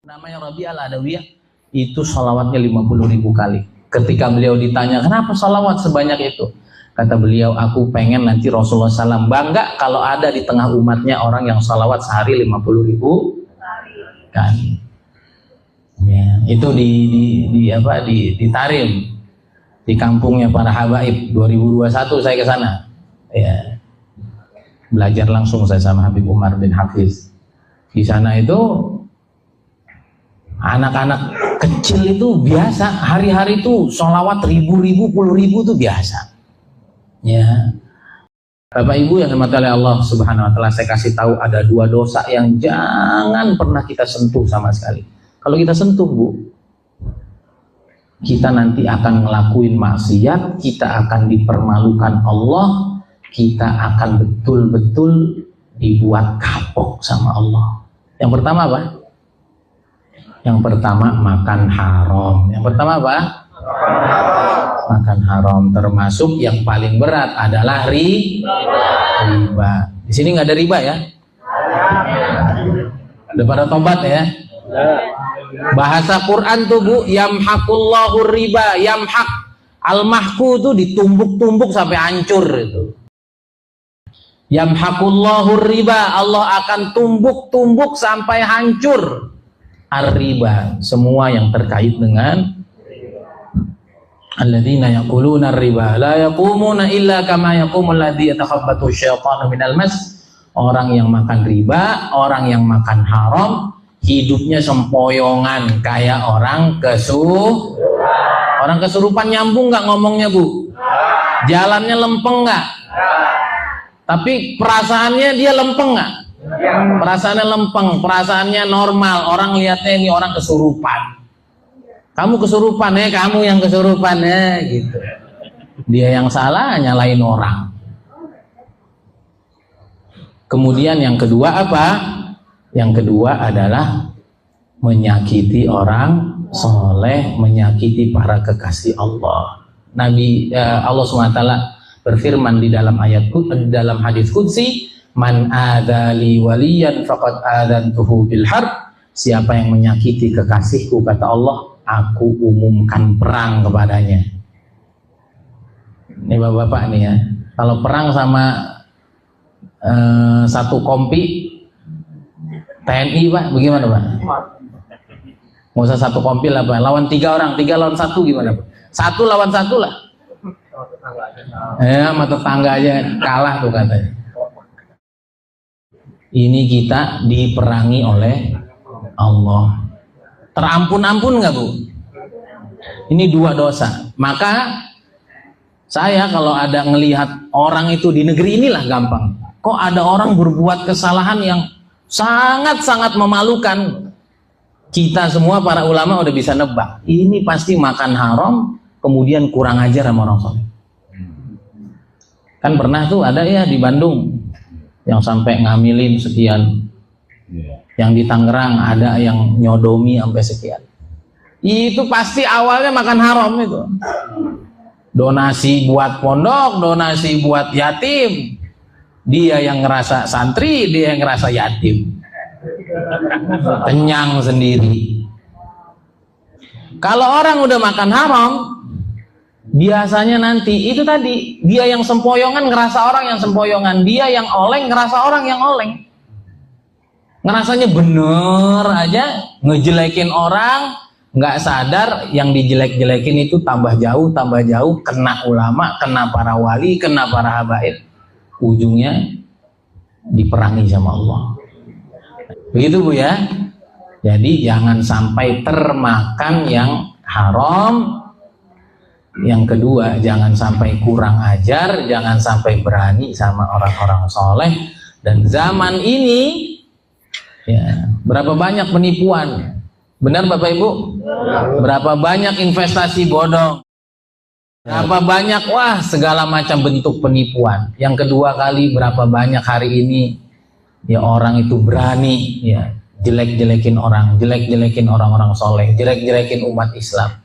Namanya Rabi al-Adawiyah itu sholawatnya 50.000 kali. Ketika beliau ditanya kenapa sholawat sebanyak itu, kata beliau, aku pengen nanti Rasulullah SAW bangga kalau ada di tengah umatnya orang yang sholawat sehari 50.000 kali. Ya, itu di Tarim, di kampungnya para habaib. 2021 saya ke sana. Ya, belajar langsung saya sama Habib Umar bin Hafiz. Di sana itu anak-anak kecil itu biasa, hari-hari itu sholawat 1000, 10.000 itu biasa. Ya, Bapak Ibu yang dirahmati oleh Allah Subhanahu Wa Taala, saya kasih tahu ada 2 dosa yang jangan pernah kita sentuh sama sekali. Kalau kita sentuh, Bu, kita nanti akan ngelakuin maksiat, kita akan dipermalukan Allah, kita akan betul-betul dibuat kapok sama Allah. Yang pertama apa? Yang pertama makan haram. Yang pertama apa? Makan haram. Termasuk yang paling berat adalah riba. Di sini nggak ada riba ya? Ada pada tobat ya? Bahasa Quran tuh Bu, yamhaqullahu riba, yamhaq. Al-mahku itu ditumbuk-tumbuk sampai hancur itu. Yamhaqullahu riba, Allah akan tumbuk-tumbuk sampai hancur. Ar-riba, semua yang terkait dengan alladzina yaquluna ar-riba la yaqumuna illa kama yaqumul ladzi yatakhabbathu syaitanu minal mas. Orang yang makan riba, orang yang makan haram, hidupnya sempoyongan kayak orang kesurupan. Nyambung nggak ngomongnya Bu? Jalannya lempeng nggak? Tapi perasaannya dia lempeng nggak? Perasaannya lempeng, perasaannya normal. Orang lihatnya ini orang kesurupan. Kamu kesurupan ya, kamu yang kesurupan ya, gitu. Dia yang salah nyalain orang. Kemudian yang kedua apa? Yang kedua adalah menyakiti orang soleh, menyakiti para kekasih Allah. Allah SWT berfirman di dalam dalam hadis qudsi, man adali waliyan faqad adantuhu bil harb. Siapa yang menyakiti kekasihku, kata Allah, aku umumkan perang kepadanya. Ini bapak-bapak nih ya, kalau perang sama satu kompi TNI Pak, bagaimana Pak? Nggak usah satu kompi lah Pak, lawan 3 orang, 3 lawan 1 gimana Pak? 1 lawan 1 lah. Ya, sama tetangga aja kalah tuh katanya. Ini kita diperangi oleh Allah. Terampun-ampun nggak Bu? Ini 2 dosa. Maka saya kalau ada ngelihat orang itu di negeri inilah gampang. Kok ada orang berbuat kesalahan yang sangat-sangat memalukan? Kita semua para ulama udah bisa nebak. Ini pasti makan haram, kemudian kurang ajar sama orang soleh. Kan pernah tuh ada ya di Bandung yang sampai ngamilin sekian. Yang di Tangerang ada yang nyodomi sampai sekian. Itu pasti awalnya makan haram itu. Donasi buat pondok, donasi buat yatim. Dia yang ngerasa santri, dia yang ngerasa yatim. Kenyang sendiri. Kalau orang udah makan haram, biasanya nanti itu tadi, dia yang sempoyongan ngerasa orang yang sempoyongan, dia yang oleng ngerasa orang yang oleng. Ngerasanya bener aja, ngejelekin orang, nggak sadar yang dijelek-jelekin itu tambah jauh, kena ulama, kena para wali, kena para habaib, ujungnya diperangi sama Allah. Begitu Bu ya. Jadi jangan sampai termakan yang haram. Yang kedua, jangan sampai kurang ajar, jangan sampai berani sama orang-orang soleh. Dan zaman ini ya, berapa banyak penipuan? Benar Bapak Ibu? Berapa banyak investasi bodong? Berapa banyak segala macam bentuk penipuan. Yang kedua kali, berapa banyak hari ini ya orang itu berani ya jelek-jelekin orang, jelek-jelekin orang-orang soleh, jelek-jelekin umat Islam.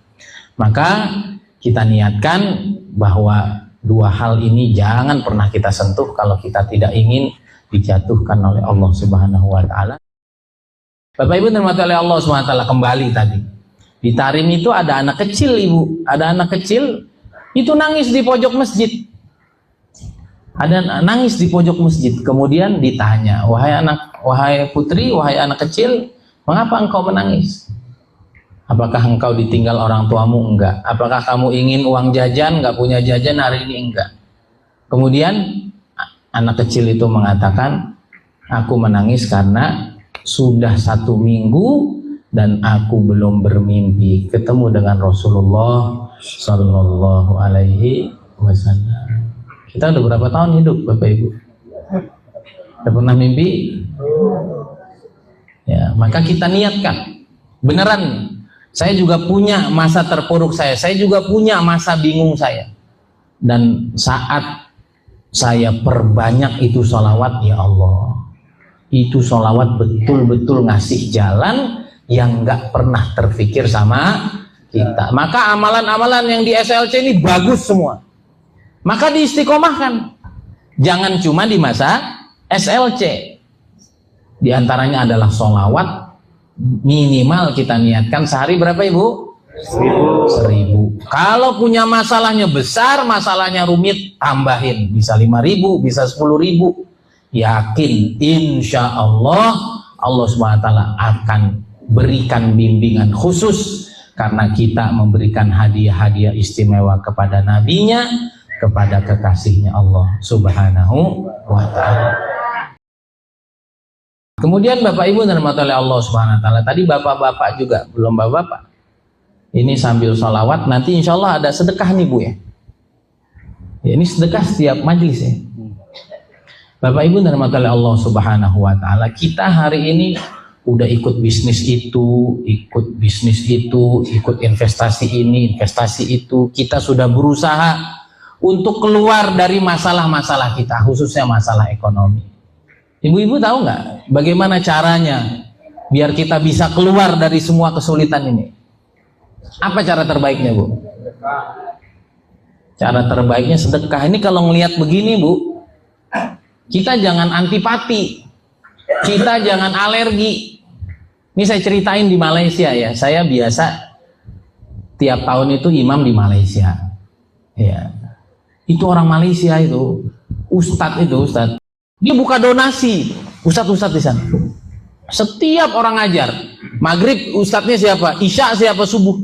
Maka kita niatkan bahwa 2 hal ini jangan pernah kita sentuh kalau kita tidak ingin dijatuhkan oleh Allah Subhanahu wa Ta'ala. Bapak Ibu dirahmati oleh Allah SWT, kembali tadi. Di Tarim itu ada anak kecil, Ibu. Ada anak kecil itu nangis di pojok masjid. Ada nangis di pojok masjid. Kemudian ditanya, wahai putri, wahai anak kecil, mengapa engkau menangis? Apakah engkau ditinggal orang tuamu? Enggak. Apakah kamu ingin uang jajan? Enggak punya jajan hari ini? Enggak. Kemudian anak kecil itu mengatakan, aku menangis karena sudah 1 minggu dan aku belum bermimpi ketemu dengan Rasulullah Sallallahu Alaihi Wasallam. Kita udah berapa tahun hidup, Bapak Ibu? Udah pernah mimpi? Ya, maka kita niatkan. Beneran, saya juga punya masa terpuruk saya juga punya masa bingung saya. Dan saat saya perbanyak itu sholawat, ya Allah, itu sholawat betul-betul ngasih jalan yang nggak pernah terfikir sama kita. Maka amalan-amalan yang di SLC ini bagus semua. Maka diistiqomahkan. Jangan cuma di masa SLC. Di antaranya adalah sholawat, minimal kita niatkan sehari berapa, Ibu? 1.000. Kalau punya masalahnya besar, masalahnya rumit, tambahin. Bisa 5.000, bisa 10.000. Yakin insya Allah Allah SWT akan berikan bimbingan khusus karena kita memberikan hadiah-hadiah istimewa kepada nabinya, kepada kekasihnya Allah Subhanahu wa ta'ala. Kemudian Bapak Ibu dan Allah Subhanahu wa ta'ala, tadi bapak-bapak juga, belum bapak-bapak, ini sambil sholawat, nanti insya Allah ada sedekah nih Bu ya. Ini sedekah setiap majlis ya. Bapak Ibu dan Allah Subhanahu wa ta'ala, kita hari ini udah ikut bisnis itu, ikut bisnis itu, ikut investasi ini, investasi itu. Kita sudah berusaha untuk keluar dari masalah-masalah kita, khususnya masalah ekonomi. Ibu-ibu tahu nggak bagaimana caranya biar kita bisa keluar dari semua kesulitan ini? Apa cara terbaiknya, Bu? Cara terbaiknya sedekah. Ini kalau ngelihat begini, Bu, kita jangan antipati, kita jangan alergi. Ini saya ceritain di Malaysia ya. Saya biasa tiap tahun itu imam di Malaysia. Ya, itu orang Malaysia itu, ustadz, dia buka donasi, ustadz di sana. Setiap orang ngajar, maghrib ustadznya siapa, isya siapa, subuh.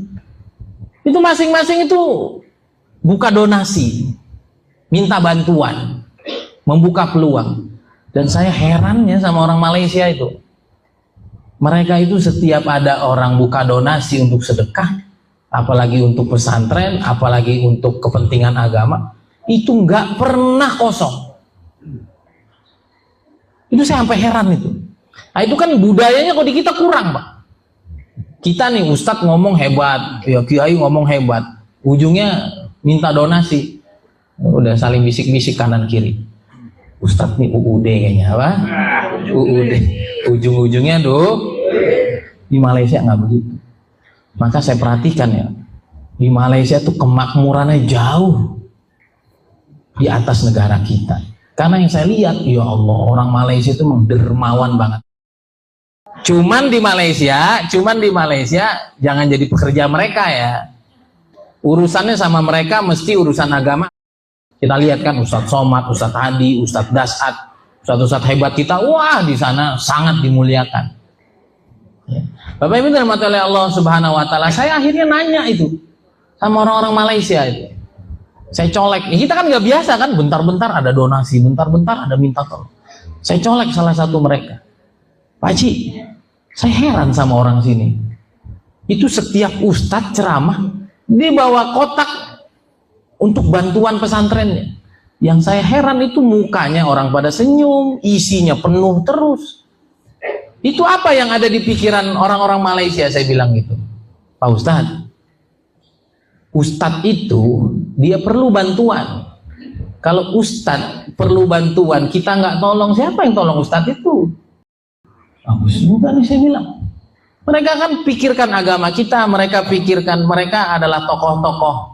Itu masing-masing itu buka donasi, minta bantuan, membuka peluang. Dan saya herannya sama orang Malaysia itu, mereka itu setiap ada orang buka donasi untuk sedekah, apalagi untuk pesantren, apalagi untuk kepentingan agama, itu nggak pernah kosong. Itu saya sampai heran itu. Nah, itu kan budayanya kok di kita kurang, Pak. Kita nih ustadz ngomong hebat, ya kiai ngomong hebat, ujungnya minta donasi, udah saling bisik-bisik kanan kiri. Ustadz nih UUD kayaknya, apa? UUD. Ujung-ujungnya di Malaysia nggak begitu. Maka saya perhatikan ya, di Malaysia tuh kemakmurannya jauh di atas negara kita. Karena yang saya lihat, ya Allah, orang Malaysia itu memang dermawan banget. Cuman di Malaysia jangan jadi pekerja mereka ya. Urusannya sama mereka mesti urusan agama. Kita lihat kan Ustadz Somad, Ustadz Hadi, Ustadz Dasat, Ustadz hebat kita, wah di sana sangat dimuliakan. Ya. Bapak Ibu dirahmati oleh Allah Subhanahu wa ta'ala, saya akhirnya nanya itu sama orang-orang Malaysia itu. Saya colek, ya, kita kan nggak biasa kan, bentar-bentar ada donasi, bentar-bentar ada minta tolong. Saya colek salah satu mereka. Pak Haji, saya heran sama orang sini. Itu setiap ustadz ceramah, dia bawa kotak untuk bantuan pesantrennya. Yang saya heran itu mukanya orang pada senyum, isinya penuh terus. Itu apa yang ada di pikiran orang-orang Malaysia, saya bilang gitu. Pak Ustadz, ustadz itu dia perlu bantuan. Kalau ustadz perlu bantuan, kita nggak tolong, siapa yang tolong ustadz itu? Bagus juga nih saya bilang. Mereka kan pikirkan agama kita, mereka pikirkan mereka adalah tokoh-tokoh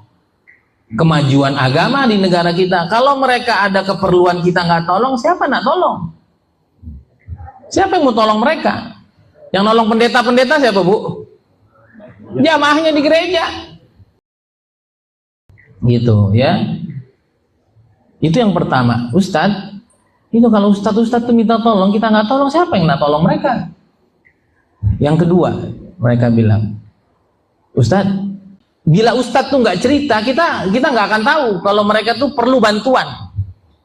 kemajuan agama di negara kita. Kalau mereka ada keperluan kita nggak tolong, siapa nak tolong? Siapa yang mau tolong mereka? Yang nolong pendeta-pendeta siapa, Bu? Jamaahnya di gereja. Gitu ya. Itu yang pertama. Ustadz, itu kalau ustadz tuh minta tolong, kita nggak tolong, siapa yang nggak tolong mereka? Yang kedua, mereka bilang, Ustadz, bila ustadz tuh nggak cerita, kita nggak akan tahu kalau mereka tuh perlu bantuan.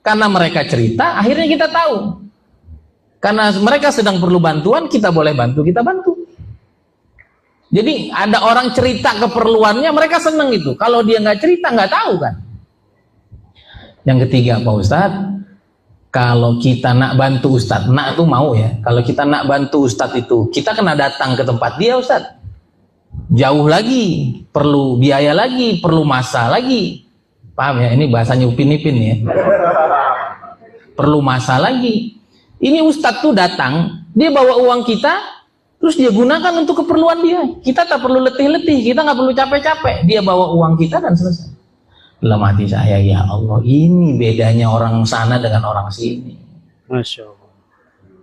Karena mereka cerita, akhirnya kita tahu. Karena mereka sedang perlu bantuan, kita boleh bantu, kita bantu. Jadi ada orang cerita keperluannya, mereka seneng itu. Kalau dia nggak cerita, nggak tahu kan. Yang ketiga, Pak Ustadz, kalau kita nak bantu Ustadz, nak tuh mau ya. Kalau kita nak bantu Ustadz itu, kita kena datang ke tempat dia, Ustadz. Jauh lagi, perlu biaya lagi, perlu masa lagi. Paham ya? Ini bahasanya Upin-Ipin ya. Perlu masa lagi. Ini Ustadz tuh datang, dia bawa uang kita, terus dia gunakan untuk keperluan dia. Kita tak perlu letih-letih, kita nggak perlu capek-capek. Dia bawa uang kita dan selesai. Dalam hati saya, ya Allah, ini bedanya orang sana dengan orang sini. Masya Allah.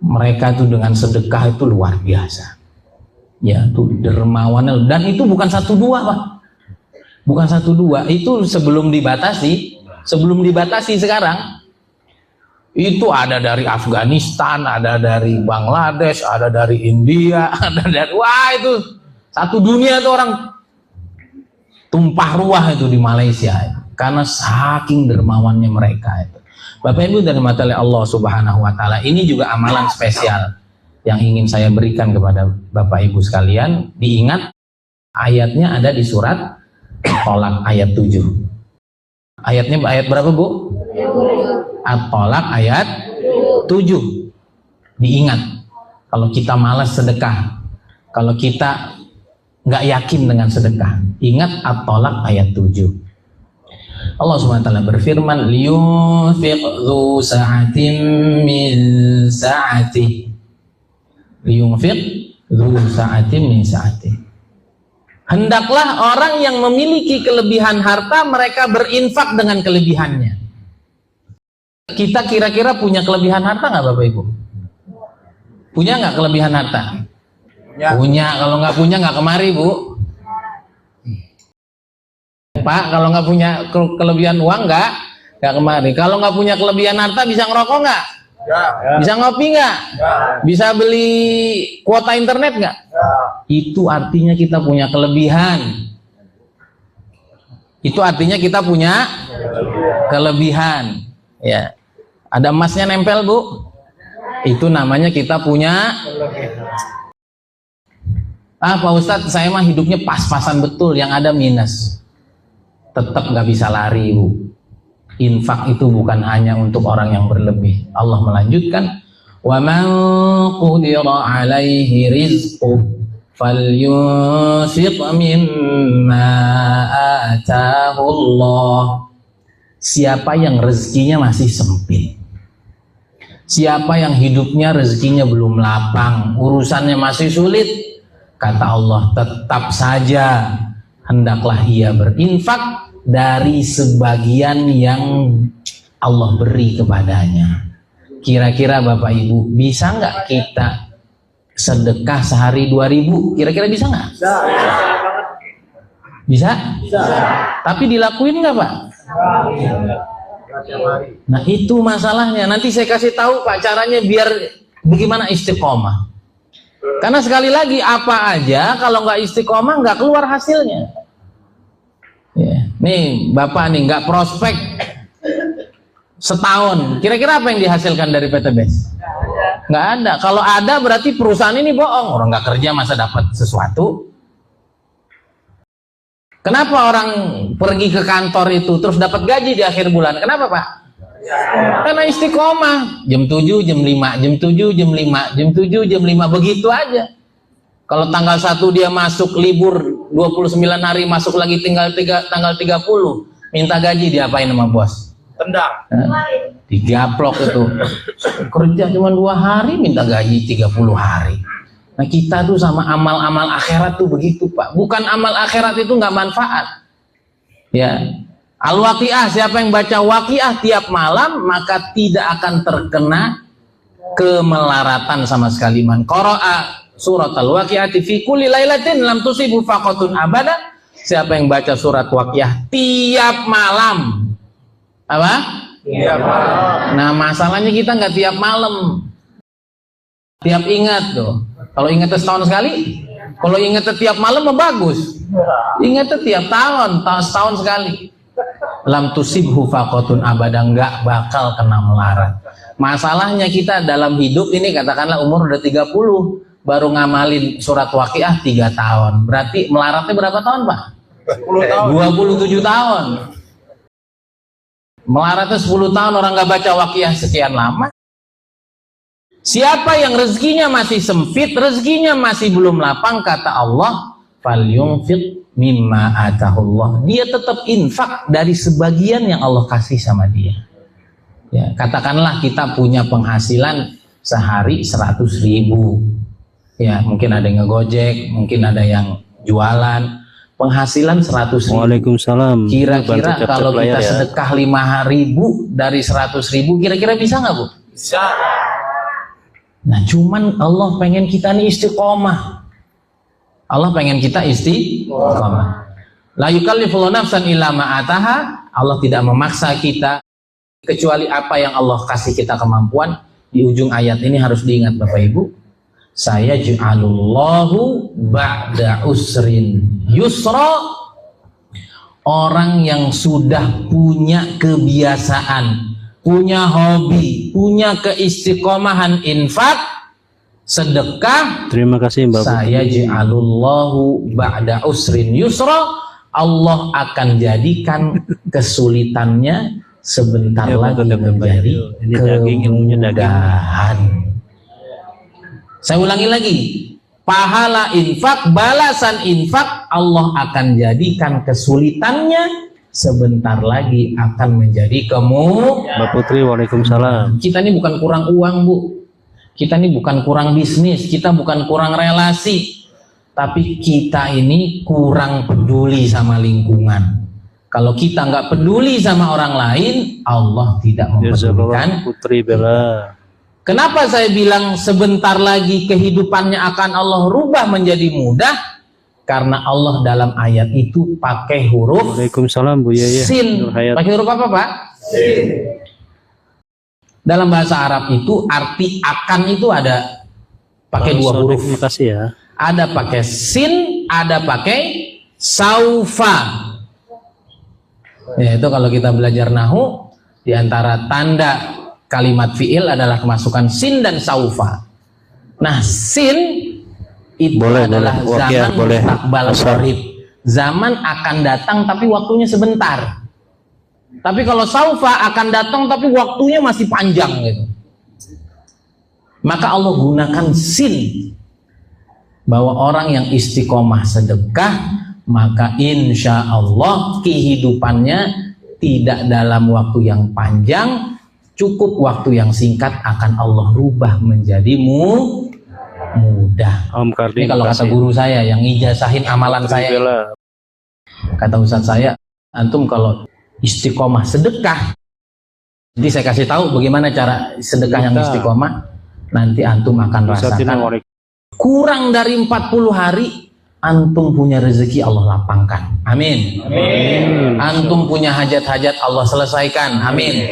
Mereka tuh dengan sedekah itu luar biasa. Ya, tuh dermawannya. Dan itu bukan 1-2, Pak. Bukan 1-2. Itu sebelum dibatasi sekarang. Itu ada dari Afghanistan, ada dari Bangladesh, ada dari India, ada dari, wah itu satu dunia itu orang tumpah ruah itu di Malaysia itu. Karena saking dermawannya mereka itu. Bapak Ibu dan mata Allah Subhanahu wa taala, ini juga amalan spesial yang ingin saya berikan kepada Bapak Ibu sekalian. Diingat ayatnya ada di surat At-Tolak ayat 7. Ayatnya ayat berapa, Bu? At-Tolak ayat 7. Diingat, kalau kita malas sedekah, kalau kita nggak yakin dengan sedekah, ingat At-Tolak ayat 7. Allah SWT berfirman, liyunfiq dzu sa'atin min sa'atih. Liyunfiq dzu sa'atin min sa'atih. Hendaklah orang yang memiliki kelebihan harta, mereka berinfak dengan kelebihannya. Kita kira-kira punya kelebihan harta nggak, Bapak Ibu? Punya nggak kelebihan harta? Ya. Punya. Kalau nggak punya nggak kemari, Bu. Pak, kalau nggak punya kelebihan uang nggak kemari. Kalau nggak punya kelebihan harta, bisa ngerokok nggak? Ya. Bisa ngopi nggak? Ya. Bisa beli kuota internet nggak? Ya. Itu artinya kita punya kelebihan. Itu artinya kita punya kelebihan. Ya, ada emasnya nempel, Bu. Itu namanya kita punya. Pak Ustadz, saya mah hidupnya pas-pasan betul, yang ada minus. Tetap nggak bisa lari, Bu. Infak itu bukan hanya untuk orang yang berlebih. Allah melanjutkan, wa man qudira alaihi rizquh falyunfiq mimma ataahu Allah. Siapa yang rezekinya masih sempit, siapa yang hidupnya rezekinya belum lapang, urusannya masih sulit, kata Allah, tetap saja hendaklah ia berinfak dari sebagian yang Allah beri kepadanya. Kira-kira Bapak Ibu, bisa nggak kita sedekah sehari 2.000? Kira-kira bisa nggak? Bisa? Tapi dilakuin nggak, Pak? Nah itu masalahnya. Nanti saya kasih tahu, Pak, caranya biar bagaimana istiqomah. Karena sekali lagi, apa aja kalau nggak istiqomah nggak keluar hasilnya. Ya. Nih Bapak nih nggak prospek setahun, kira-kira apa yang dihasilkan dari PTBS? Nggak ada. Kalau ada berarti perusahaan ini bohong. Orang nggak kerja masa dapat sesuatu. Kenapa orang pergi ke kantor itu terus dapat gaji di akhir bulan? Kenapa, Pak? Karena istiqomah. Jam 7, jam 5, jam 7, jam 5, jam 7, jam 5, begitu aja. Kalau tanggal 1 dia masuk libur 29 hari, masuk lagi tanggal 30, minta gaji, diapain sama bos? Tendang. Digaplok itu. Kerja cuma 2 hari minta gaji 30 hari. Nah kita tuh sama amal-amal akhirat tuh begitu, Pak. Bukan amal akhirat itu nggak manfaat. Ya. Al-Waqiah, siapa yang baca Waqiah tiap malam maka tidak akan terkena kemelaratan sama sekali. Man qara'a surat al-waqi'ati fi kulli lailatin lam tusibu faqatun abada. Siapa yang baca surat Waqiah tiap malam, apa? Tiap malam. Nah, masalahnya kita nggak tiap malam, tiap ingat tuh. Kalau ingat setahun sekali, kalau ingat tiap malam bagus. Ingat tiap tahun, setahun sekali. Lam tusibhu faqatun abada, nggak bakal kena melarat. Masalahnya kita dalam hidup ini, katakanlah umur udah 30, baru ngamalin surat Waqiah 3 tahun. Berarti melaratnya berapa tahun, Pak? 10 tahun. 27 tahun. Melaratnya 10 tahun orang nggak baca Waqiah sekian lama. Siapa yang rezekinya masih sempit, rezekinya masih belum lapang, kata Allah, falyunfiq mimma atahullah. Dia tetap infak dari sebagian yang Allah kasih sama dia. Ya, katakanlah kita punya penghasilan sehari 100.000. Ya, mungkin ada yang ngegojek, mungkin ada yang jualan. Penghasilan 100.000. Waalaikumsalam. Kira-kira kalau kita sedekah 5.000 dari 100.000, kira-kira bisa nggak, Bu? Bisa. Nah, cuman Allah pengen kita nih istiqomah. Allah pengen kita istiqomah. La yukallifullahu nafsan illa ma ataha. Allah tidak memaksa kita kecuali apa yang Allah kasih kita kemampuan. Di ujung ayat ini harus diingat Bapak Ibu. Saya ja'alullahu ba'da usrin yusra. Orang yang sudah punya kebiasaan, punya hobi, punya keistiqomahan infak, sedekah. Terima kasih Mbak. Saya ja'alullahu ba'da usrin yusra. Allah akan jadikan kesulitannya sebentar lagi menjadi kemudahan. Saya ulangi lagi, pahala infak, balasan infak, Allah akan jadikan kesulitannya sebentar lagi akan menjadi kemudahan. Mbak Putri, waalaikumsalam. Kita ini bukan kurang uang, Bu. Kita ini bukan kurang bisnis, kita bukan kurang relasi, tapi kita ini kurang peduli sama lingkungan. Kalau kita nggak peduli sama orang lain, Allah tidak mempedulikan. Putri Bella. Kenapa saya bilang sebentar lagi kehidupannya akan Allah rubah menjadi mudah? Karena Allah dalam ayat itu pakai huruf Waalaikumsalam Bu Yaya. Sin. Pakai huruf apa, Pak? Sin. Dalam bahasa Arab itu arti akan itu ada pakai dua huruf. Terima kasih ya. Ada pakai sin, ada pakai saufa. Ya, itu kalau kita belajar nahu, di antara tanda kalimat fiil adalah kemasukan sin dan saufa. Nah, sin itu adalah zaman mustaqbal qarib. Zaman akan datang tapi waktunya sebentar. Tapi kalau saufa akan datang tapi waktunya masih panjang gitu. Maka Allah gunakan sin, bahwa orang yang istiqomah sedekah, maka insya Allah kehidupannya tidak dalam waktu yang panjang, cukup waktu yang singkat akan Allah rubah menjadi mudah. Ini kalau kata guru saya yang ijazahin amalan saya, kata ustadz saya, antum kalau istiqomah sedekah, jadi saya kasih tahu bagaimana cara sedekah yang istiqomah, nanti antum akan rasakan kurang dari 40 hari antum punya rezeki Allah lapangkan. Amin. Amin. Antum punya hajat-hajat Allah selesaikan. Amin.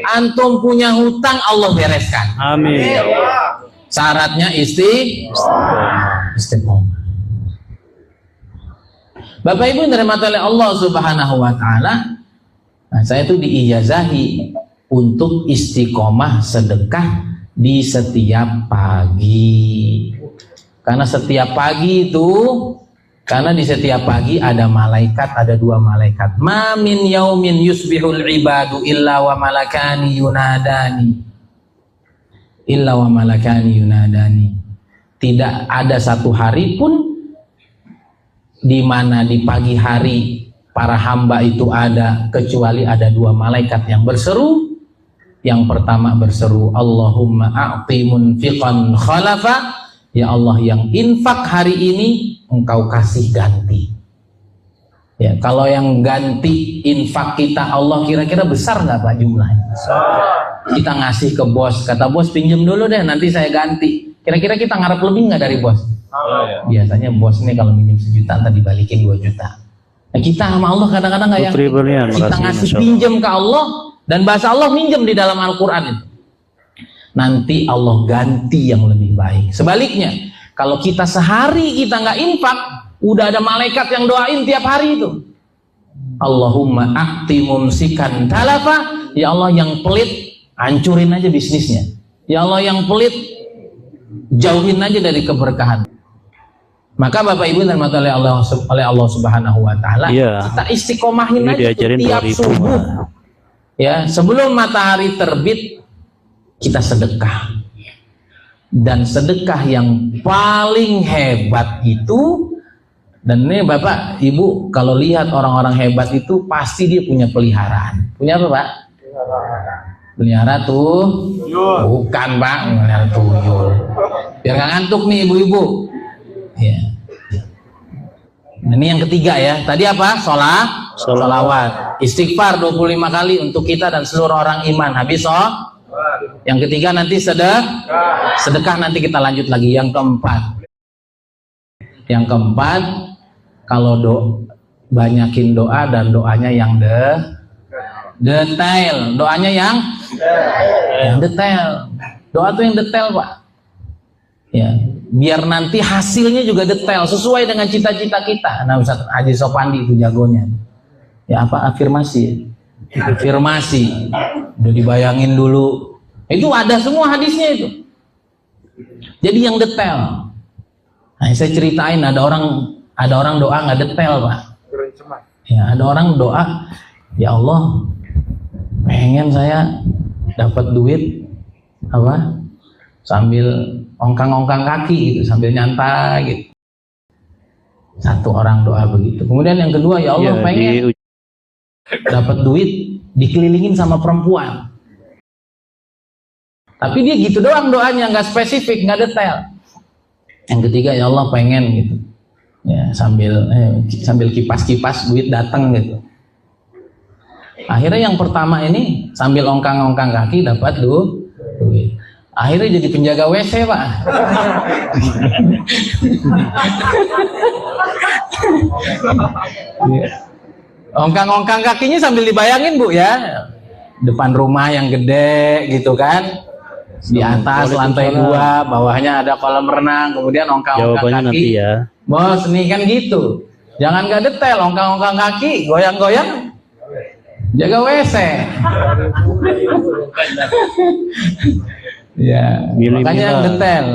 Antum punya hutang Allah bereskan. Amin. Syaratnya istiqomah. Bapak Ibu yang dirahmati oleh Allah Subhanahu wa taala, nah, saya itu diijazahi untuk istiqomah sedekah di setiap pagi. Karena setiap pagi itu, karena di setiap pagi ada malaikat, ada 2 malaikat. Ma min yaumin yusbihul ibadu illa wa malakani yunadani. Illa wa malakani yunadani. Tidak ada satu hari pun di mana di pagi hari para hamba itu ada, kecuali ada 2 malaikat yang berseru. Yang pertama berseru, Allahumma a'ti munfiqan khalafa. Ya Allah, yang infak hari ini engkau kasih ganti. Ya, kalau yang ganti infak kita Allah kira-kira besar nggak Pak jumlahnya? Kita ngasih ke bos, kata bos pinjem dulu deh nanti saya ganti. Kira-kira kita ngarep lebih nggak dari bos? Biasanya bos ini kalau minjem 1 juta ntar dibalikin 2 juta. Nah, kita sama Allah kadang-kadang nggak Putri yakin. Berlian, Kita makasih, ngasih Masya Allah. pinjem ke Allah dan bahasa Allah minjem di dalam Al-Quran itu. Nanti Allah ganti yang lebih baik. Sebaliknya, kalau kita sehari kita nggak infak, udah ada malaikat yang doain tiap hari itu. Allahumma a'ti mumsikan talafa, ya Allah yang pelit hancurin aja bisnisnya. Ya Allah yang pelit jauhin aja dari keberkahan. Maka Bapak Ibu dan mata oleh Allah Subhanahu wa taala, Iya. kita istiqomahin Ini aja diajarin tiap 2000. subuh. Ya, sebelum matahari terbit kita sedekah. Dan sedekah yang paling hebat itu, dan ini Bapak Ibu kalau lihat orang-orang hebat itu pasti dia punya peliharaan. Punya apa, Pak? Pelihara tuh? Bukan, Pak, pelihara tuyul. Biar nggak ngantuk nih ibu-ibu. Ya. Ini yang ketiga ya. Tadi apa? Sholawat. Istighfar 25 kali untuk kita dan seluruh orang iman. Habis Yang ketiga nanti sedekah nanti kita lanjut lagi. Yang keempat kalau banyakin doa dan doanya yang detail. Doanya yang detail. Doa tuh yang detail, Pak. Ya, biar nanti hasilnya juga detail sesuai dengan cita-cita kita. Nah, Ustaz Haji Sopandi itu jagonya. Ya apa afirmasi? Afirmasi. Udah dibayangin dulu. Itu ada semua hadisnya itu. Jadi yang detail. Nah, saya ceritain ada orang doa nggak detail, Pak. Ya, ada orang doa, ya Allah, pengen saya dapat duit apa? Sambil ongkang-ongkang kaki gitu, sambil nyantai gitu. Satu orang doa begitu. Kemudian yang kedua, ya Allah pengen dapat duit dikelilingin sama perempuan. Tapi dia gitu doang doanya, nggak spesifik, nggak detail. Yang ketiga, ya Allah pengen gitu. Ya, sambil kipas-kipas duit datang gitu. Akhirnya yang pertama ini sambil ongkang-ongkang kaki dapat duit. Akhirnya jadi penjaga WC, Pak. Ongkang-ongkang kakinya sambil dibayangin, Bu, ya. Depan rumah yang gede gitu kan. Di atas lantai 2, bawahnya ada kolam renang, kemudian ongkang-ongkang kaki. Nanti ya. Bos, nih kan gitu. Jangan gak detail, ongkang-ongkang kaki, goyang-goyang, jaga WC. Ya, makanya yang detail.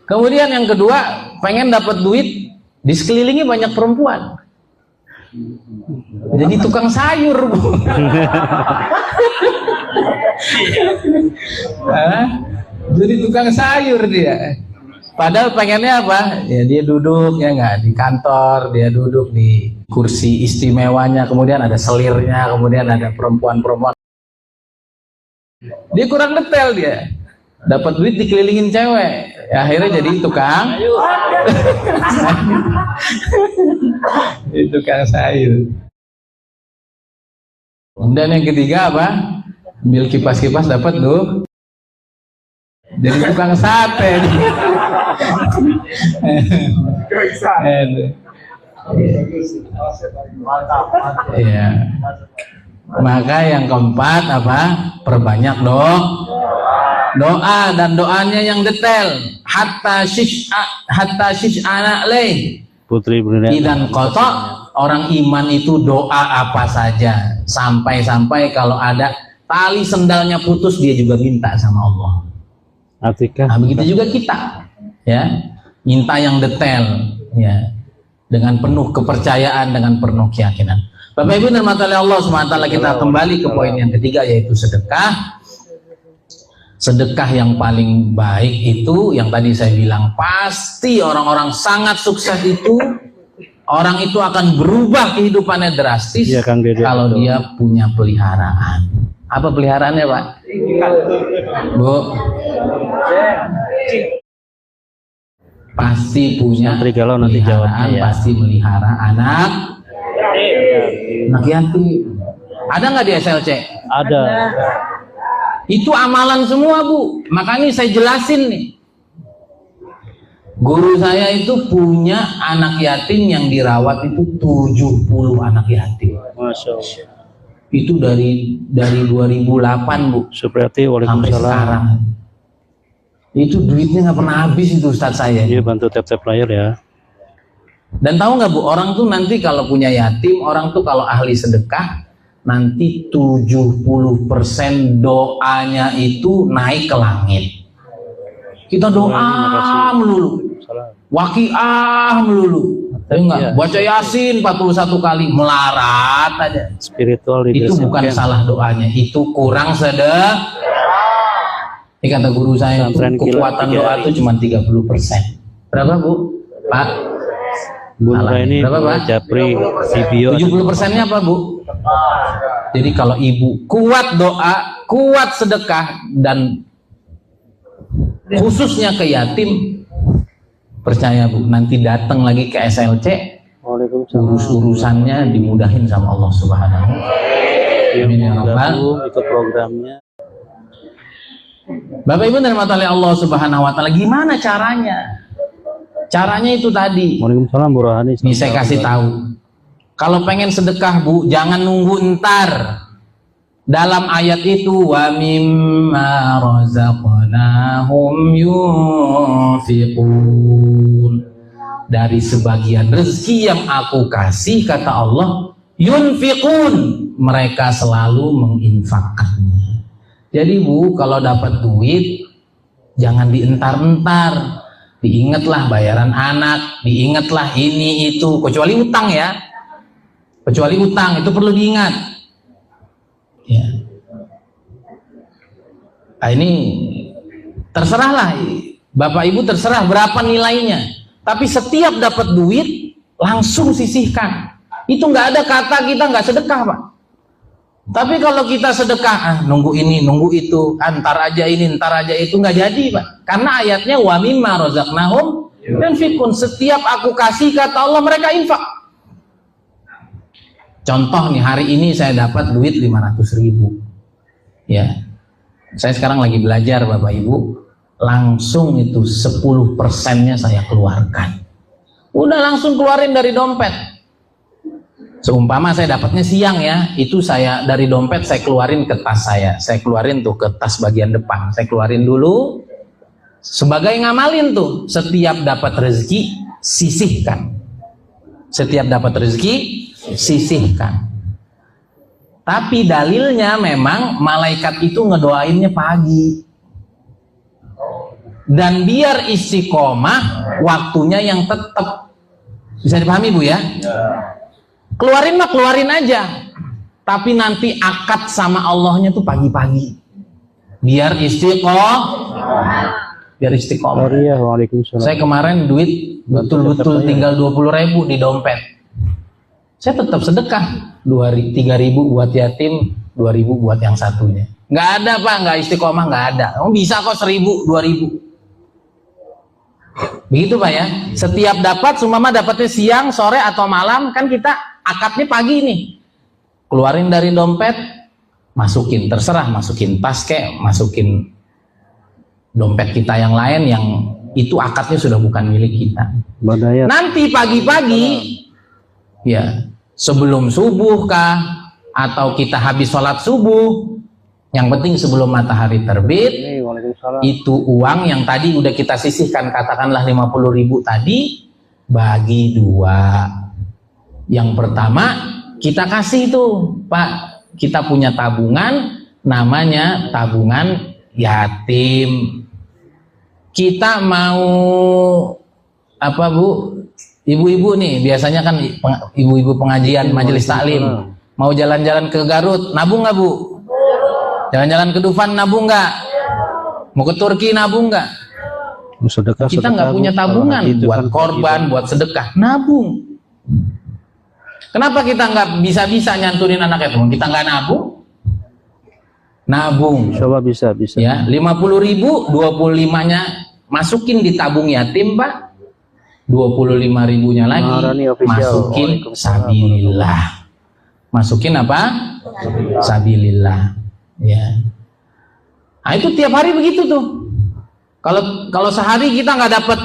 Kemudian yang kedua, pengen dapat duit, di sekelilingi banyak perempuan. Jadi tukang sayur, Bu. Jadi tukang sayur dia. Padahal pengennya apa? Ya dia duduk ya nggak di kantor, dia duduk di kursi istimewanya, kemudian ada selirnya, kemudian ada perempuan-perempuan. Dia kurang detail dia. Dapat duit dikelilingin cewek, ya, akhirnya jadi tukang. Tukang sayur. Kemudian yang ketiga apa? Ambil kipas-kipas dapat tuh. Jadi tukang sate. Iya. Maka yang keempat apa? Perbanyak doa dan doanya yang detail. Hatta syish'ana leh. Putri Berlian. Dan kotok orang iman itu doa apa saja. Sampai-sampai kalau ada tali sendalnya putus dia juga minta sama Allah. Atika. Nah, begitu juga kita, ya, minta yang detail, ya, dengan penuh kepercayaan, dengan penuh keyakinan. Bapak Ibu dan mata Allah SWT, kita kembali ke poin yang ketiga, yaitu sedekah. Sedekah yang paling baik itu, yang tadi saya bilang, pasti orang-orang sangat sukses itu, orang itu akan berubah kehidupannya drastis ya, Kang Dede, kalau dia punya peliharaan. Apa peliharaannya, Pak? Bu? Pasti punya Galau nanti jawabnya, ya. Pasti melihara anak yatim. Ada nggak di SLC? Ada. Itu amalan semua, Bu. Makanya saya jelasin nih. Guru saya itu punya anak yatim yang dirawat itu 70 anak yatim. Masya Allah. Itu dari 2008, Bu, Seperti sampai waalaikumsalam. sekarang. Itu duitnya nggak pernah habis itu Ustadz saya. Iya, bantu tap-tap layar ya. Dan tahu nggak, Bu, orang tuh nanti kalau punya yatim, orang tuh kalau ahli sedekah, nanti 70% doanya itu naik ke langit. Kita doa melulu, waqiah melulu, enggak, baca Yasin 41 kali, melarat aja. Spiritual Itu bukan salah doanya, itu kurang sedekah. Ini kata guru saya, kekuatan doa itu cuma 30%. Berapa, Bu? Pak? Bunda ini berapa, Pak? Japri video 70%-nya apa, Bu? Jadi kalau ibu kuat doa, kuat sedekah, dan khususnya ke yatim, percaya, Bu, nanti datang lagi ke SLC, urus-urusannya dimudahin sama Allah Subhanahu. Amin ya Rabbal. Ikut programnya. Bapak Ibu dan mata Allah Subhanahu wa taala, gimana caranya? Caranya itu tadi. Waalaikumsalam Bu Rohani. Nih saya kasih tahu. Kalau pengen sedekah, Bu, jangan nunggu ntar. Dalam ayat itu, wa mimma razaqnahum yunfiqun. Dari sebagian rezeki yang aku kasih, kata Allah, yunfiqun, mereka selalu menginfakkannya. Jadi, Bu, kalau dapat duit jangan dientar-entar. Diingatlah bayaran anak, diingatlah ini itu, kecuali utang ya. Kecuali utang itu perlu diingat. Ya. Nah, ini terserahlah Bapak Ibu, terserah berapa nilainya. Tapi setiap dapat duit langsung sisihkan. Itu nggak ada kata kita nggak sedekah, Pak. Tapi kalau kita sedekah, nunggu ini, nunggu itu, antar aja ini, ntar aja itu, nggak jadi, Pak. Karena ayatnya wa mimma razaqnahum yunfiqun. Setiap aku kasih, kata Allah, mereka infak. Contoh nih, hari ini saya dapat duit 500.000. Ya. Saya sekarang lagi belajar, Bapak Ibu. Langsung itu 10%-nya saya keluarkan. Udah langsung keluarin dari dompet. Seumpama saya dapatnya siang ya, itu saya dari dompet saya keluarin ke tas saya keluarin tuh ke tas bagian depan, saya keluarin dulu sebagai ngamalin tuh, setiap dapat rezeki sisihkan, setiap dapat rezeki sisihkan. Tapi dalilnya memang malaikat itu ngedoainnya pagi, dan biar istiqomah waktunya yang tetap. Bisa dipahami, Bu ya? Keluarin mah keluarin aja, tapi nanti akad sama Allahnya tuh pagi-pagi, biar istiqomah. Iya, waalaikumsalam. Saya kemarin duit betul-betul tinggal 20.000 di dompet, saya tetap sedekah 3.000 buat yatim, 2.000 buat yang satunya. Nggak ada, Pak, nggak istiqomah, nggak ada. Kamu bisa kok 1.000, 2.000. Begitu, Pak ya. Setiap dapat, sumama dapatnya siang, sore atau malam, kan kita akadnya pagi nih, keluarin dari dompet, masukin, terserah masukin tas kek, masukin dompet kita yang lain yang itu akadnya sudah bukan milik kita. Badaya. Nanti pagi-pagi ya, sebelum subuh kah atau kita habis sholat subuh, yang penting sebelum matahari terbit, itu uang yang tadi udah kita sisihkan, katakanlah 50.000 tadi, bagi 2. Yang pertama kita kasih tuh, Pak, kita punya tabungan namanya tabungan yatim. Kita mau apa, Bu? Ibu-ibu nih biasanya kan ibu-ibu pengajian majelis taklim mau jalan-jalan ke Garut, nabung nggak, Bu? Jalan-jalan ke Dufan, nabung nggak? Mau ke Turki, nabung nggak? Kita nggak punya tabungan buat korban, buat sedekah, nabung. Kenapa kita nggak bisa-bisa nyantunin anak yatim? Kita nggak nabung? Nabung. Coba bisa. Ya, 50.000, 25-nya masukin di tabung yatim, Pak. 25.000-nya lagi masukin sabilillah. Masukin apa? Sabilillah. Ya. Nah itu tiap hari begitu tuh. Kalau sehari kita nggak dapat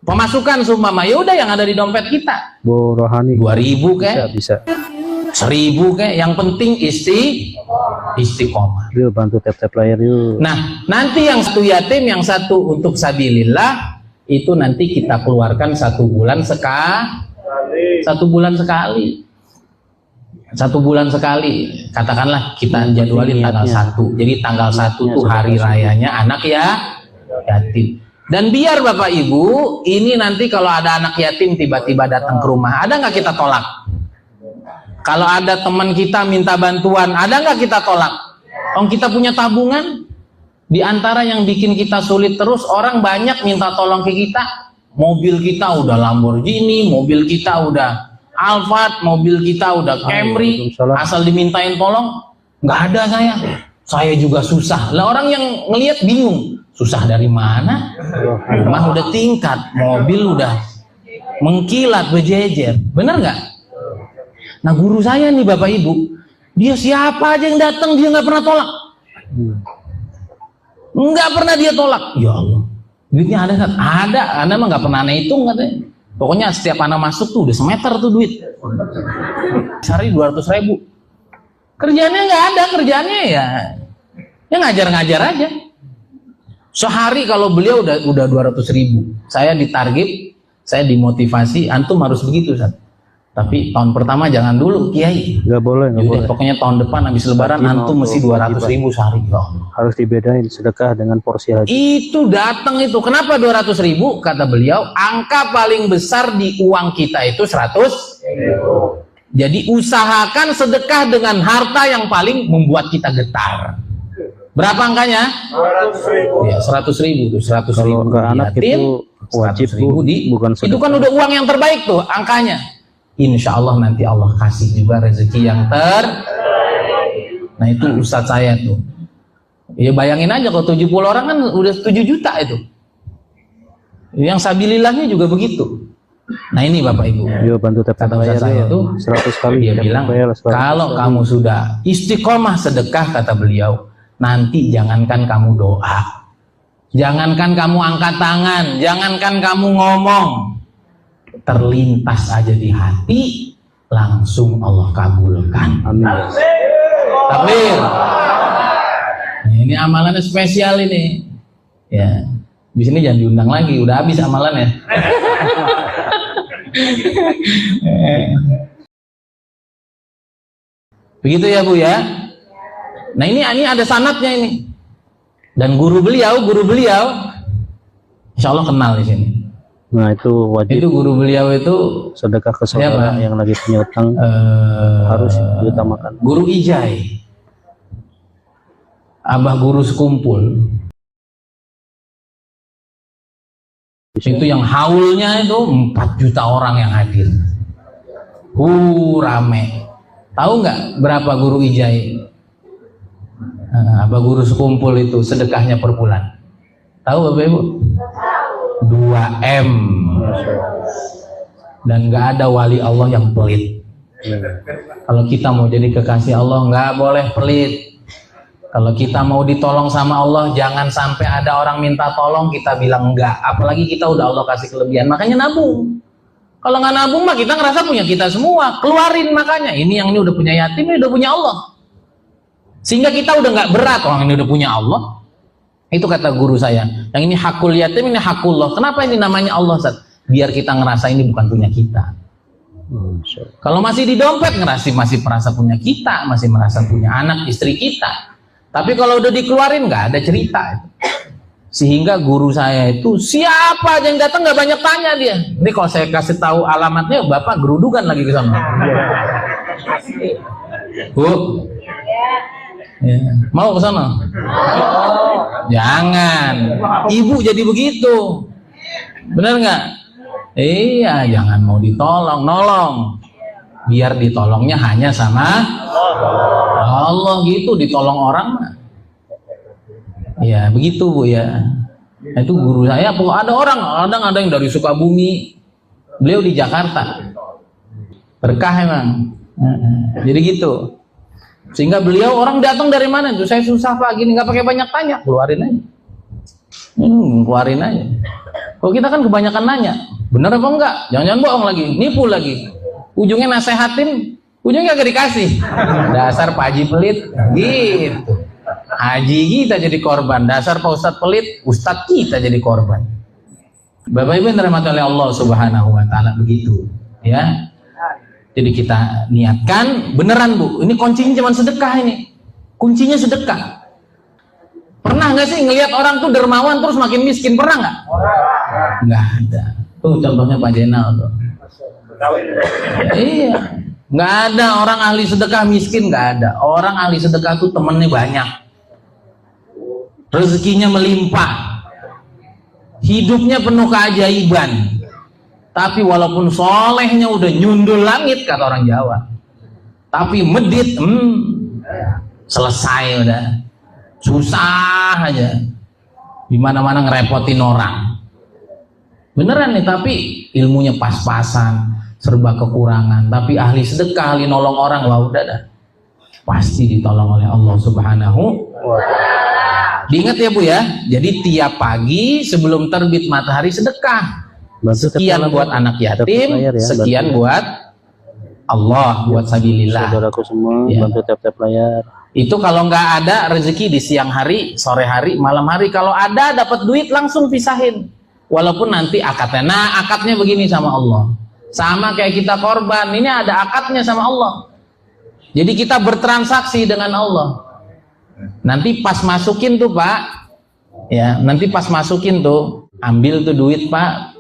pemasukan sumpama, ya udah yang ada di dompet kita. Bu Rohani 2.000 kayak, bisa 1.000 kayak, yang penting istiqomah. yuk bantu tap layar yuk. Nah nanti yang satu yatim, yang satu untuk sabilillah, itu nanti kita keluarkan 1 bulan sekali. 1 bulan sekali. 1 bulan sekali. Katakanlah kita jadwalin tanggal 1. Jadi tanggal 1 tuh hari rayanya anak yatim. Dan biar Bapak Ibu, ini nanti kalau ada anak yatim tiba-tiba datang ke rumah, ada nggak kita tolak? Kalau ada teman kita minta bantuan, ada nggak kita tolak? Kita punya tabungan. Di antara yang bikin kita sulit terus, orang banyak minta tolong ke kita. Mobil kita udah Lamborghini, mobil kita udah Alphard, mobil kita udah Camry, asal dimintain tolong, nggak ada saya juga susah. Lah orang yang ngelihat bingung, susah dari mana? Rumah udah tingkat, mobil udah mengkilat, berjejer, bener nggak? Nah guru saya nih Bapak Ibu, dia siapa aja yang datang dia nggak pernah tolak, nggak pernah dia tolak. Ya Allah, duitnya ada nggak? Ada, Anda mah nggak pernah hitung katanya. Pokoknya setiap anak masuk tuh udah semeter tuh duit. Sehari 200.000. Kerjaannya nggak ada, kerjaannya ya ngajar-ngajar aja. Sehari kalau beliau udah 200.000. Saya ditarget, saya dimotivasi, antum harus begitu, Ustaz. Tapi tahun pertama jangan dulu, Kiai. Nggak boleh, nggak boleh. Pokoknya tahun depan habis lebaran antum mesti 200.000 sehari. Ya Allah. Harus dibedain sedekah dengan porsi haji. Itu datang itu. Kenapa 200.000? Kata beliau, angka paling besar di uang kita itu 100.000. Jadi usahakan sedekah dengan harta yang paling membuat kita getar. Berapa angkanya? 100.000. Ya, 100.000 tuh, 100.000. Kalau ke anak itu wajib 100.000 bukan sedekah. itu kan udah uang yang terbaik tuh angkanya. Insya Allah nanti Allah kasih juga rezeki yang Nah itu ustadz saya tuh. Ya bayangin aja kalau 70 orang kan udah 7 juta itu. Yang sabilillahnya juga begitu. Nah ini Bapak Ibu. Yuk bantu tap Kata layar ustadz saya tuh 100 kali. dia tap bilang layar 100 kalau kali. kamu sudah istiqomah sedekah, kata beliau, nanti jangankan kamu doa, jangankan kamu angkat tangan, jangankan kamu ngomong, terlintas aja di hati langsung Allah kabulkan. Amin. Takbir. Nah, ini amalannya spesial ini. Ya, di sini jangan diundang lagi, udah habis amalannya. Begitu ya Bu ya. Nah ini ada sanadnya ini. Dan guru beliau, insya Allah kenal di sini. Nah itu wajib. Itu guru beliau itu Sedekah ke saudara siapa? yang lagi punya utang harus diutamakan. Guru Ijai, abah guru sekumpul. Itu yang haulnya itu 4 juta orang yang hadir. Rame. Tahu nggak berapa guru Ijai? Abah guru sekumpul itu sedekahnya per bulan. Tahu Bapak Ibu? 2M. Dan nggak ada wali Allah yang pelit. Kalau kita mau jadi kekasih Allah nggak boleh pelit. Kalau kita mau ditolong sama Allah, jangan sampai ada orang minta tolong kita bilang enggak. Apalagi kita udah Allah kasih kelebihan, makanya nabung. Kalau nggak nabung mah kita ngerasa punya kita semua, keluarin makanya. Ini yang ini udah punya yatim, ini udah punya Allah. Sehingga kita udah nggak berat, orang ini udah punya Allah. Itu kata guru saya. Yang ini hakul yatim, ini hakullah. Kenapa ini namanya Allah, Ustaz? Biar kita ngerasa ini bukan punya kita. Kalau masih di dompet ngerasa masih merasa punya kita, masih merasa punya anak istri kita. Tapi kalau udah dikeluarin nggak ada cerita. Sehingga guru saya itu siapa aja yang datang nggak banyak tanya dia. Ini kalau saya kasih tahu alamatnya, Bapak gerudukan lagi ke sana. Bu, ya. Mau ke sana? Jangan. Ibu jadi begitu. Benar nggak? Iya, jangan mau ditolong, nolong. Biar ditolongnya hanya sama Allah gitu, ditolong orang mah. Ya begitu Bu ya. Itu guru saya. Ada orang, ada yang dari Sukabumi, beliau di Jakarta. Berkah emang. Jadi gitu. Sehingga beliau, orang datang dari mana itu, saya susah Pak gini, nggak pakai banyak tanya, keluarin aja. Keluarin aja. Kalau kita kan kebanyakan nanya, bener apa enggak? Jangan-jangan bohong lagi, nipu lagi. Ujungnya nasehatin, ujungnya gak dikasih. Dasar Pak Haji pelit, gitu. Haji kita jadi korban, dasar Pak Ustadz pelit, Ustadz kita jadi korban. Bapak Ibu yang dirahmati oleh Allah Subhanahu wa taala, begitu, ya. Jadi kita niatkan beneran Bu, ini kuncinya cuma sedekah ini. Kuncinya sedekah. Pernah nggak sih ngelihat orang tuh dermawan terus makin miskin? Pernah nggak? Nggak ada. Tuh contohnya Pak Jenal tuh. Iya, nggak ada orang ahli sedekah miskin, nggak ada. Orang ahli sedekah tuh temennya banyak, rezekinya melimpah, hidupnya penuh keajaiban. Tapi walaupun solehnya udah nyundul langit kata orang Jawa, tapi medit, selesai udah. Susah aja, dimana-mana ngerepotin orang. Beneran nih, tapi ilmunya pas-pasan, serba kekurangan. Tapi ahli sedekah, ahli nolong orang, wah udah dah, pasti ditolong oleh Allah Subhanahu wa Ta'ala. Diingat ya Bu ya. Jadi tiap pagi sebelum terbit matahari sedekah. Sekian buat anak yatim, sekian buat Allah, buat sabilillah. Saudaraku semua, bantu tap-tap layar. Itu kalau nggak ada rezeki di siang hari, sore hari, malam hari. Kalau ada dapat duit langsung pisahin. Walaupun nanti akadnya. Nah akadnya begini sama Allah. Sama kayak kita korban. Ini ada akadnya sama Allah. Jadi kita bertransaksi dengan Allah. Nanti pas masukin tuh Pak, ya nanti pas masukin tuh, ambil tuh duit Pak.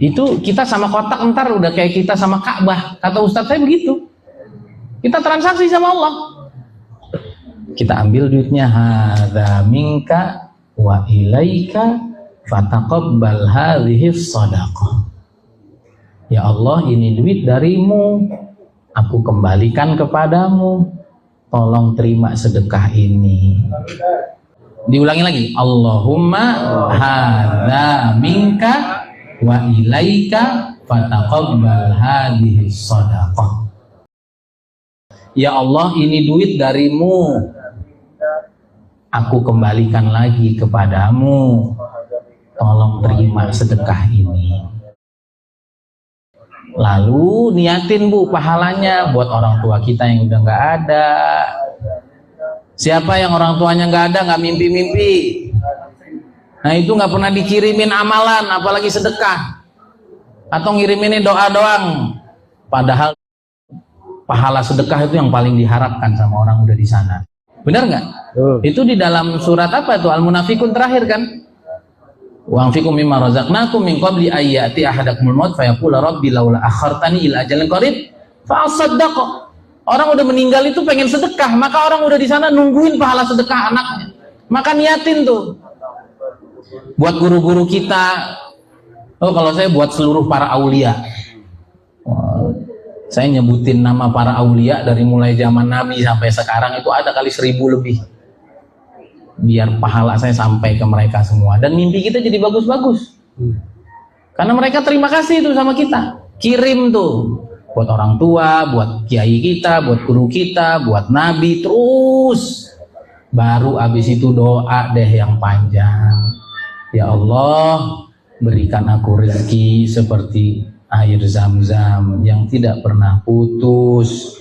Itu kita sama kotak ntar udah kayak kita sama Ka'bah. Kata Ustadz saya begitu. Kita transaksi sama Allah. Kita ambil duitnya, hadza minka wa ilaika fataqabbal hadhihi shadaqah. Ya Allah, ini duit darimu, aku kembalikan kepadamu, tolong terima sedekah ini. Diulangi lagi, Allahumma hadza minka wa ilaika fataqabbal hadhihi shadaqah. Ya Allah, ini duit darimu, aku kembalikan lagi kepadamu, tolong terima sedekah ini. Lalu niatin Bu pahalanya buat orang tua kita yang udah nggak ada. Siapa yang orang tuanya nggak ada, nggak mimpi-mimpi, nah itu nggak pernah dikirimin amalan, apalagi sedekah, atau ngiriminnya doa doang. Padahal pahala sedekah itu yang paling diharapkan sama orang udah di sana. Benar nggak? Itu di dalam surat apa tuh? Al-Munafikun terakhir kan? Wa anfiqu mimma razaqnakum min qabli ayyati ahadakumul maut fayaqula rabbi laula akhartani ila ajalin qarib fa asaddaq. Orang udah meninggal itu pengen sedekah, maka orang udah di sana nungguin pahala sedekah anaknya. Maka niatin tuh. Buat guru-guru kita. Oh, kalau saya buat seluruh para aulia. Saya nyebutin nama para aulia dari mulai zaman Nabi sampai sekarang itu ada kali 1000 lebih. Biar pahala saya sampai ke mereka semua. Dan mimpi kita jadi bagus-bagus. Karena mereka terima kasih itu sama kita. Kirim tuh. Buat orang tua, buat kiai kita, buat guru kita, buat Nabi. Terus. Baru habis itu doa deh yang panjang. Ya Allah, berikan aku rezeki seperti air zam-zam yang tidak pernah putus,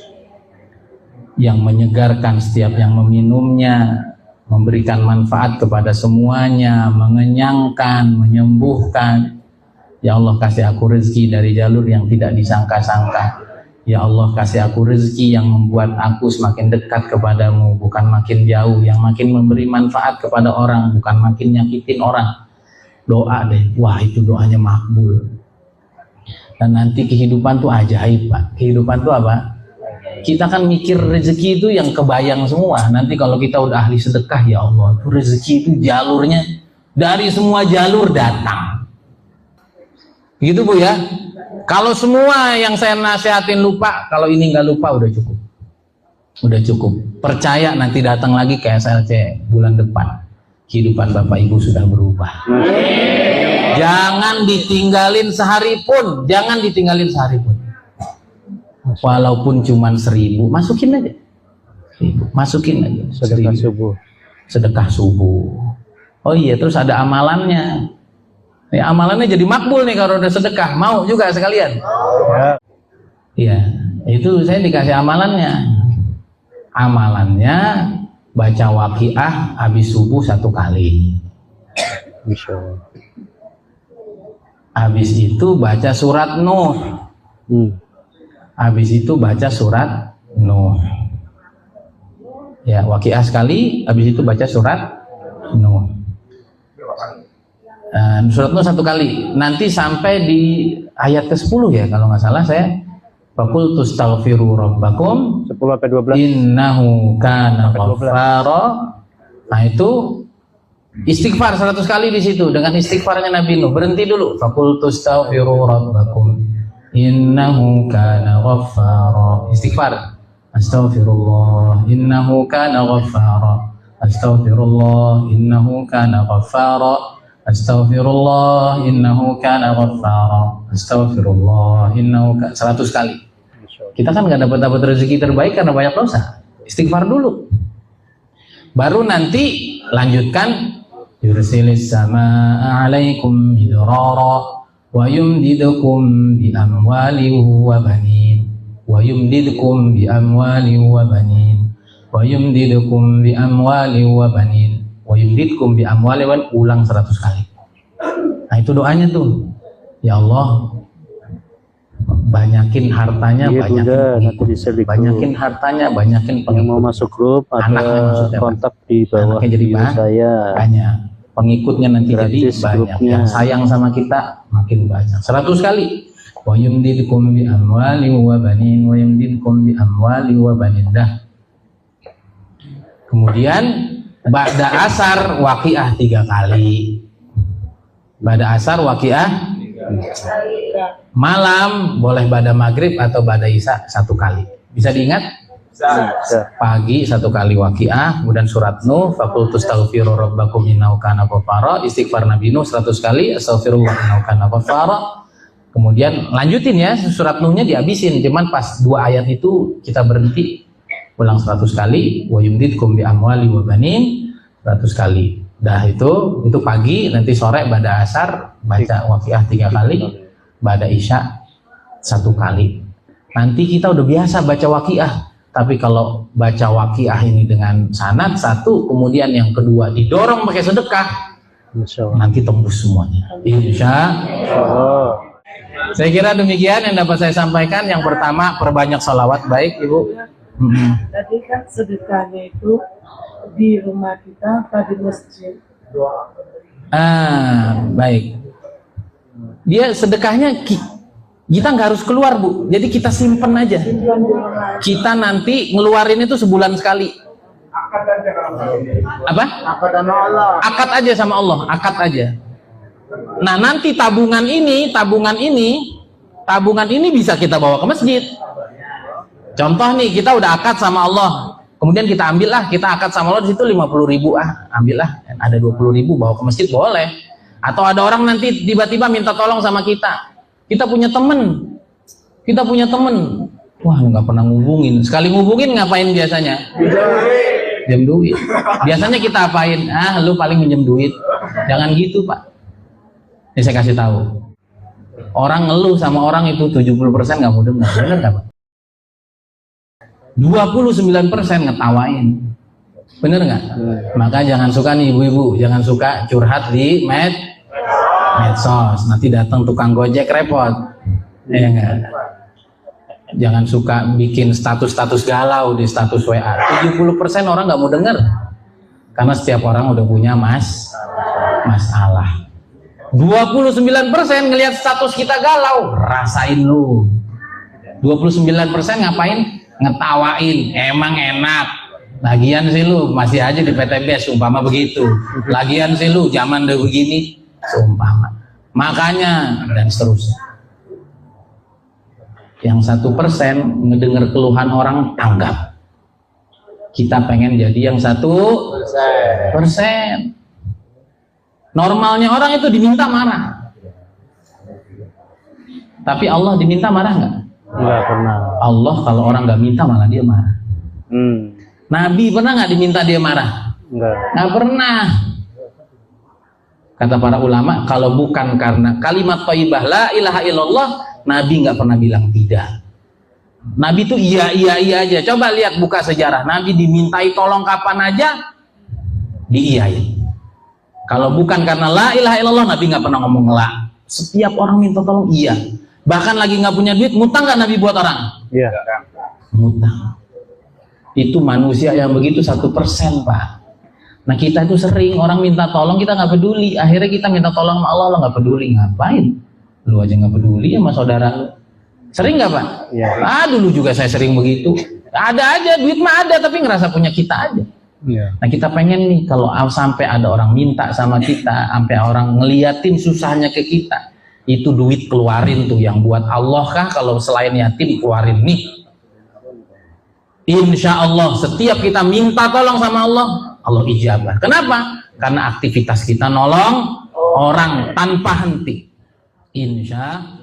yang menyegarkan setiap yang meminumnya, memberikan manfaat kepada semuanya, mengenyangkan, menyembuhkan. Ya Allah, kasih aku rezeki dari jalur yang tidak disangka-sangka. Ya Allah, kasih aku rezeki yang membuat aku semakin dekat kepadamu, bukan makin jauh, yang makin memberi manfaat kepada orang, bukan makin nyakitin orang. Doa deh, wah itu doanya makbul. Dan nanti kehidupan tuh ajaib Pak. Kehidupan tuh apa? Kita kan mikir rezeki itu yang kebayang semua. Nanti kalau kita udah ahli sedekah, ya Allah, itu rezeki itu jalurnya dari semua jalur datang. Gitu Bu ya. Kalau semua yang saya nasihatin lupa, kalau ini nggak lupa udah cukup. Udah cukup. Percaya nanti datang lagi ke SLC bulan depan. Kehidupan Bapak Ibu sudah berubah. Jangan ditinggalin sehari pun, jangan ditinggalin sehari pun. Walaupun cuma 1000, masukin aja. masukin aja Sedekah 1.000. subuh. Sedekah subuh. Oh iya, terus ada amalannya. Ya, amalannya jadi makbul nih kalau udah sedekah. Mau juga sekalian? Ya. Iya, itu saya dikasih amalannya. Amalannya baca waqiah habis subuh 1 kali. Insya Allah. Habis itu baca surat Nuh. Habis itu baca surat Nuh. Ya, waqiah sekali, habis itu baca surat Nuh. Surat Nuh 1 kali. Nanti sampai di ayat ke-10 ya kalau nggak salah saya. Faqultu astaghfiru rabbakum 10-12. innahu kana ghaffara. Nah itu istighfar 100 kali di situ dengan istighfarnya Nabi Nuh. Berhenti dulu. Faqultu astaghfiru rabbakum innahu kana ghaffara. Istighfar. Astaghfirullah innahu kana ghaffara. Astaghfirullah innahu kana ghaffara. Astaghfirullah innahu kana ghaffara. Astaghfirullah innahu 100 kali. Kita kan nggak dapat rezeki terbaik karena banyak dosa. Istighfar dulu. Baru nanti lanjutkan yursilis samaa 'alaikum midrara wa yumdidukum bi amwali wa banin wa yumdidukum bi amwali wa banin wa yumdidukum bi amwali wa banin wa yumdidkum bi amwali wa ulang 100 kali. Nah itu doanya tuh. Ya Allah, banyakin hartanya, Iya, banyakin Bunda, nanti pengikut. diselidiki. Banyakin hartanya, banyakin Yang pengikut. mau masuk grup Anaknya ada maksudnya, Pak. kontak di bawah Anaknya jadi video banyak. saya. Banyak. Pengikutnya nanti jadi Gratis banyak. grupnya. Yang sayang sama kita makin banyak. 100 kali. Wa yumdidkum bi amwali wa banin wa yumdidkum bi amwali wa banin. Dah. Kemudian ba'da asar waqiah 3 kali. Ba'da asar waqiah. Malam boleh ba'da maghrib atau ba'da isya 1 kali. Bisa diingat? Bisa. Pagi 1 kali waqiah, kemudian surat Nuh, faqultu astaghfiru rabbakum innahu kana ghaffara, istighfar Nabi Nuh 100 kali, astaghfirullah innahu kana ghaffara. Kemudian lanjutin ya, surat Nuhnya dihabisin, cuman pas 2 ayat itu kita berhenti, ulang 100 kali, wa yumdidkum bi amwali wa banin 100 kali. Dah itu pagi, nanti sore ba'da asar baca waqiah 3 kali, ba'da isya 1 kali. Nanti kita udah biasa baca waqiah. Tapi kalau baca waqiah ini dengan sanad 1, kemudian yang kedua didorong pakai sedekah, Insya Allah. nanti tembus semuanya. Insya Allah. Saya kira demikian yang dapat saya sampaikan. Yang pertama, perbanyak salawat. Baik, Ibu. Tadi kan sedekahnya itu di rumah kita apa di masjid? Baik. Dia sedekahnya kita nggak harus keluar, Bu. Jadi kita simpen aja. Kita nanti ngeluarin itu sebulan sekali. Apa? Akad aja sama Allah, akad aja. Nah, nanti tabungan ini bisa kita bawa ke masjid. Contoh nih, kita udah akad sama Allah. Kemudian kita ambillah, kita akad sama Allah di situ 50.000 ambillah, ada 20.000 bawa ke masjid boleh. Atau ada orang nanti tiba-tiba minta tolong sama kita. Kita punya temen, wah nggak pernah ngubungin. Sekali ngubungin ngapain biasanya? Pinjam duit. Biasanya kita apain? Lu paling pinjam duit. Jangan gitu, Pak. Ini saya kasih tahu. Orang ngeluh sama orang itu 70% nggak mau dengar. Bener nggak, Pak? 29% ngetawain. Bener nggak? Maka jangan suka nih ibu-ibu, jangan suka curhat di medsos. Nanti datang tukang gojek repot. Ya enggak? Jangan suka bikin status-status galau di status WA. 70% orang nggak mau dengar. Karena setiap orang udah punya masalah. 29% ngelihat status kita galau, rasain lu. 29% ngapain? Ngetawain, emang enak. Lagian sih lu masih aja di PTBS, umpama begitu. Lagian sih lu zaman udah begini, seumpama. Makanya dan seterusnya. Yang 1% ngedenger keluhan orang tanggap. Kita pengen jadi yang 1%. Normalnya orang itu diminta marah. Tapi Allah diminta marah nggak? Enggak pernah. Allah kalau orang nggak minta malah dia marah. Nabi pernah nggak diminta dia marah? Enggak. Nggak pernah. Kata para ulama, kalau bukan karena kalimat thayyibah la ilaha illallah, Nabi nggak pernah bilang tidak. Nabi tuh iya aja. Coba lihat, buka sejarah. Nabi dimintai tolong kapan aja diiyain. Kalau bukan karena la ilaha illallah, Nabi nggak pernah ngomong la. Setiap orang minta tolong iya. Bahkan lagi nggak punya duit, ngutang nggak Nabi buat orang? Iya. Ngutang. Itu manusia yang begitu 1%, Pak. Nah kita itu sering orang minta tolong kita nggak peduli. Akhirnya kita minta tolong sama Allah, Allah nggak peduli. Ngapain? Lu aja nggak peduli sama saudara lu. Sering nggak, Pak? Iya. Dulu juga saya sering begitu. Ada aja, duit mah ada, tapi ngerasa punya kita aja. Iya. Nah kita pengen nih, kalau sampai ada orang minta sama kita, sampai orang ngeliatin susahnya ke kita, itu duit keluarin tuh, yang buat Allah kah? Kalau selain yatim keluarin nih. Insya Allah setiap kita minta tolong sama Allah, Allah ijabah. Kenapa? Karena aktivitas kita nolong orang tanpa henti. Insya